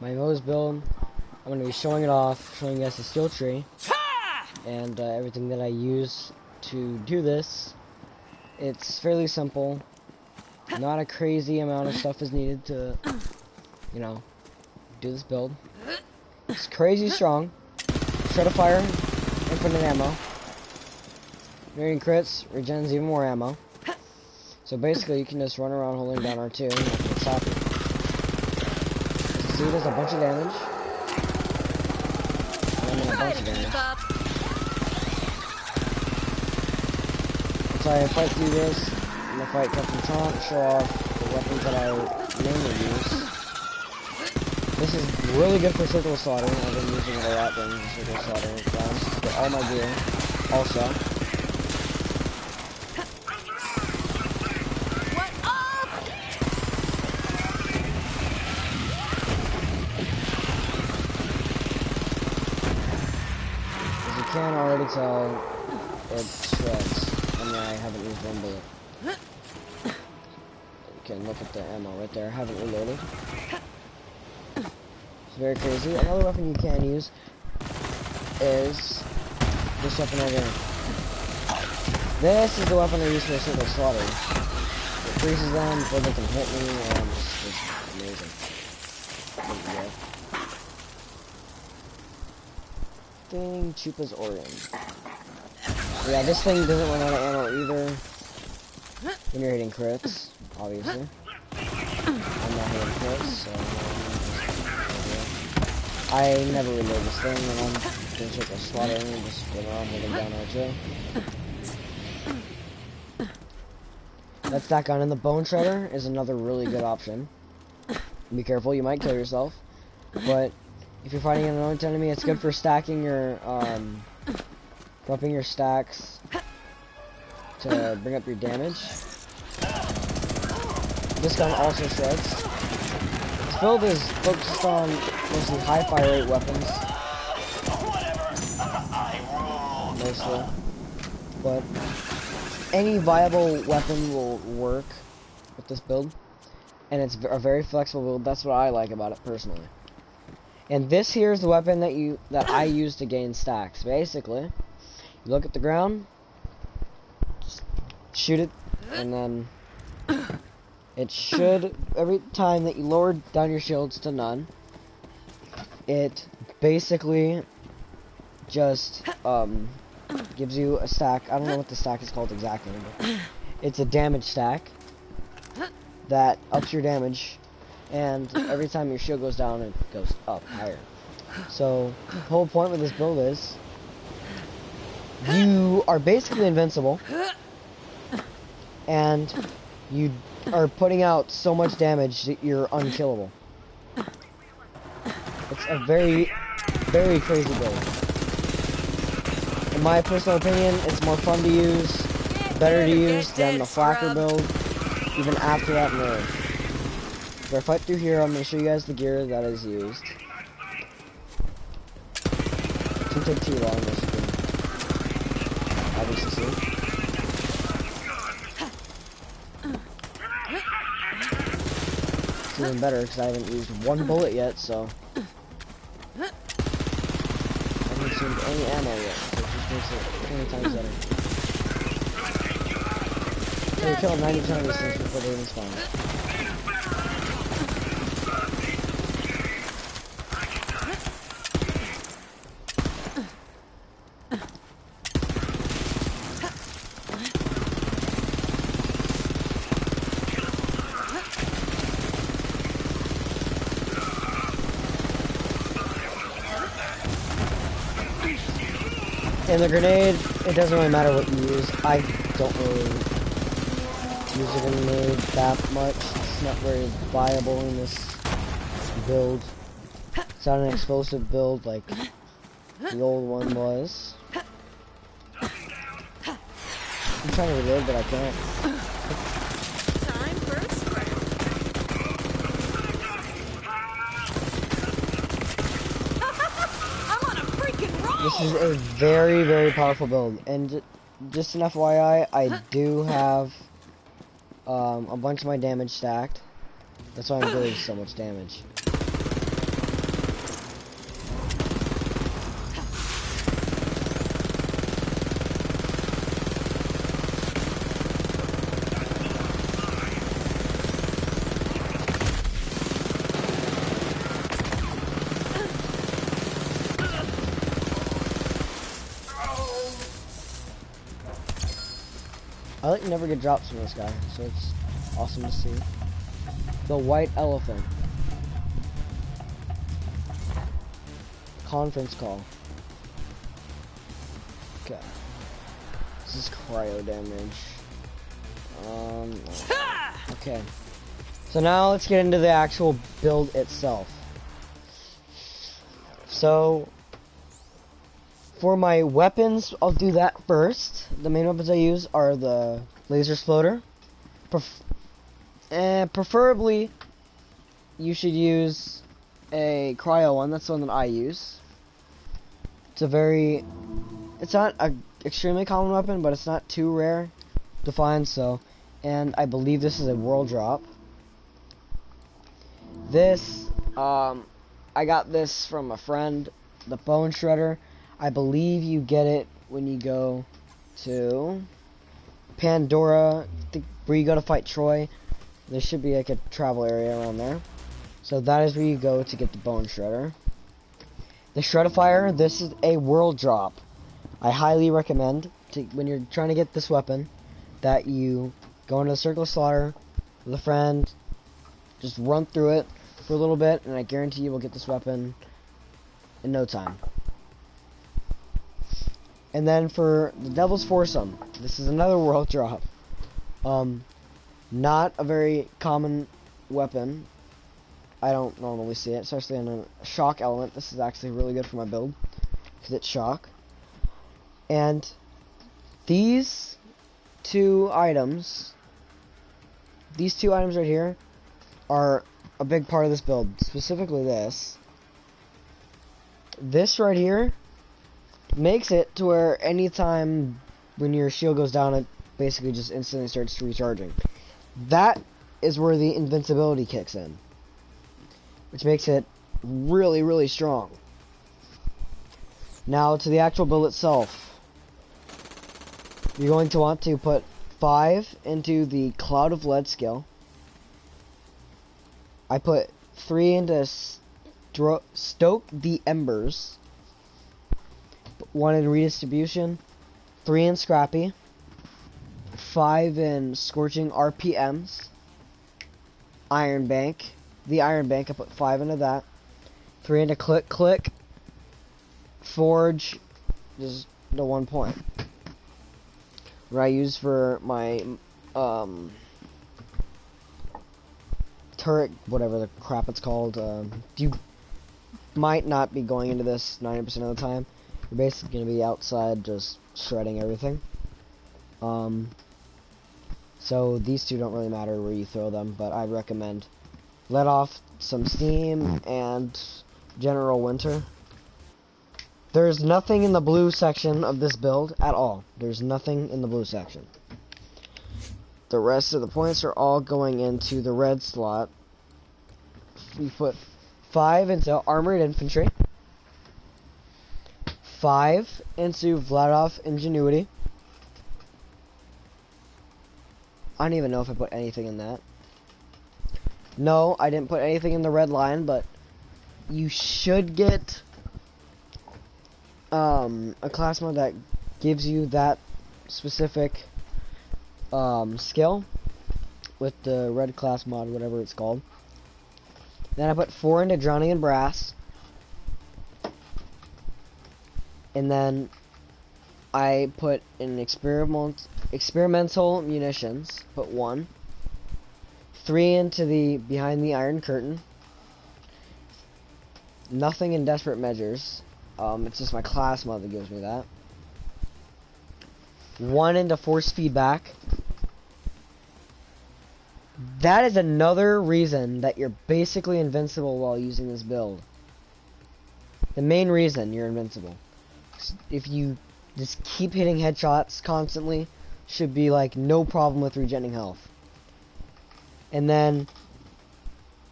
my Moze build. I'm gonna be showing it off, showing you guys the steel tree, and everything that I use to do this. It's fairly simple. Not a crazy amount of stuff is needed to, you know, do this build. It's crazy strong. Shredifire, infinite ammo. During crits, regens even more ammo. So basically, you can just run around holding down R2 and nothing can stop you. See, it does a bunch of damage. And then a bunch of damage. So I fight through this. I'm gonna fight Captain Trump, show off the weapons that I mainly use. This is really good for circle slaughter. I've been using it a lot during the circle slaughter rounds to get all my gear. Also, as you can already tell, it shreds. I mean, I haven't used one bullet. You can look at the ammo right there. I haven't reloaded. It's very crazy. Another weapon you can use is this weapon right here. This is the weapon I use for circle slaughter. It freezes them before they can hit me, and it's amazing. Thing Chupa's Organ. Yeah, this thing doesn't run out of ammo either when you're hitting crits, obviously. I'm not hitting crits, so I never reload this thing when I'm doing circle slaughter and just run around holding down R2. That's that gun, and the Bone Shredder is another really good option. Be careful, you might kill yourself, but if you're fighting an unknown enemy, it's good for stacking your, dropping your stacks to bring up your damage. This gun also shreds. This build is focused on mostly high fire rate weapons. Mostly. But any viable weapon will work with this build. And it's a very flexible build. That's what I like about it personally. And this here is the weapon that I use to gain stacks. Basically, you look at the ground, just shoot it, and then it should, every time that you lower down your shields to none, it basically just gives you a stack. I don't know what the stack is called exactly, but it's a damage stack that ups your damage. And every time your shield goes down, it goes up higher. So the whole point with this build is you are basically invincible, and you are putting out so much damage that you're unkillable. It's a very, very crazy build. In my personal opinion, it's more fun to use, better to use than the Flacker build, even after that nerf. If I fight through here, I'm going to show you guys the gear that is used. It shouldn't take too long, as you can obviously see. It's even better because I haven't used one bullet yet, so I haven't consumed any ammo yet, so it just makes it 20 times better. We kill 90% of these things before they even spawn. And the grenade, it doesn't really matter what you use. I don't really use a grenade that much. It's not very viable in this build. It's not an explosive build like the old one was. I'm trying to reload, but I can't. Time for a spread. I'm on a freaking roll. This is a very, very powerful build, and just an FYI, I do have a bunch of my damage stacked. That's why I'm doing so much damage. I like never get drops from this guy, so it's awesome to see. The white elephant. Conference call. Okay. This is cryo damage. Okay. So now let's get into the actual build itself. So, for my weapons, I'll do that first. The main weapons I use are the laser exploder. Preferably, you should use a cryo one. That's the one that I use. It's not an extremely common weapon, but it's not too rare to find, so. And I believe this is a world drop. This, I got this from a friend, the bone shredder. I believe you get it when you go to Pandora, where you go to fight Troy. There should be like a travel area around there. So that is where you go to get the bone shredder. The Shredifire, this is a world drop. I highly recommend, when you're trying to get this weapon, that you go into the Circle of Slaughter with a friend, just run through it for a little bit, and I guarantee you will get this weapon in no time. And then for the Devil's Foursome, this is another world drop. Not a very common weapon. I don't normally see it, especially in a shock element. This is actually really good for my build, because it's shock. And these two items right here are a big part of this build. Specifically this. This right here makes it to where anytime when your shield goes down, it basically just instantly starts recharging. That is where the invincibility kicks in, which makes it really, really strong. Now to the actual build itself. You're going to want to put 5 into the Cloud of Lead skill. I put 3 into Stoke the Embers. 1 in Redistribution. 3 in Scrappy. 5 in Scorching RPMs. Iron Bank. The Iron Bank, I put 5 into that. 3 into Click. Forge, just the 1 point. What I use for my turret, whatever the crap it's called. You might not be going into this 90% of the time. You're basically going to be outside just shredding everything. So these two don't really matter where you throw them, but I recommend let off some steam and general winter. There's nothing in the blue section of this build at all. There's nothing in the blue section. The rest of the points are all going into the red slot. We put 5 into Armored Infantry. 5 into Vladov Ingenuity. I don't even know if I put anything in that. No, I didn't put anything in the red line, but you should get a class mod that gives you that specific skill with the red class mod, whatever it's called. Then I put 4 into Drowning in Brass, and then I put in experimental munitions, put 1, 3 into the Behind the Iron Curtain, nothing in Desperate Measures. It's just my class mod that gives me that. 1 into Force Feedback. That is another reason that you're basically invincible while using this build. The main reason you're invincible. If you just keep hitting headshots constantly, should be like no problem with regenerating health. And then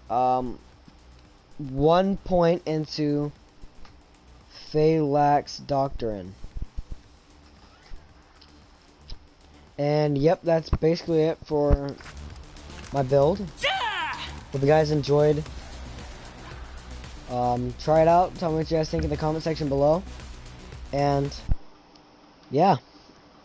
1 point into Phalanx Doctrine. And yep, that's basically it for my build. Hope you guys enjoyed. Try it out. Tell me what you guys think in the comment section below. And yeah.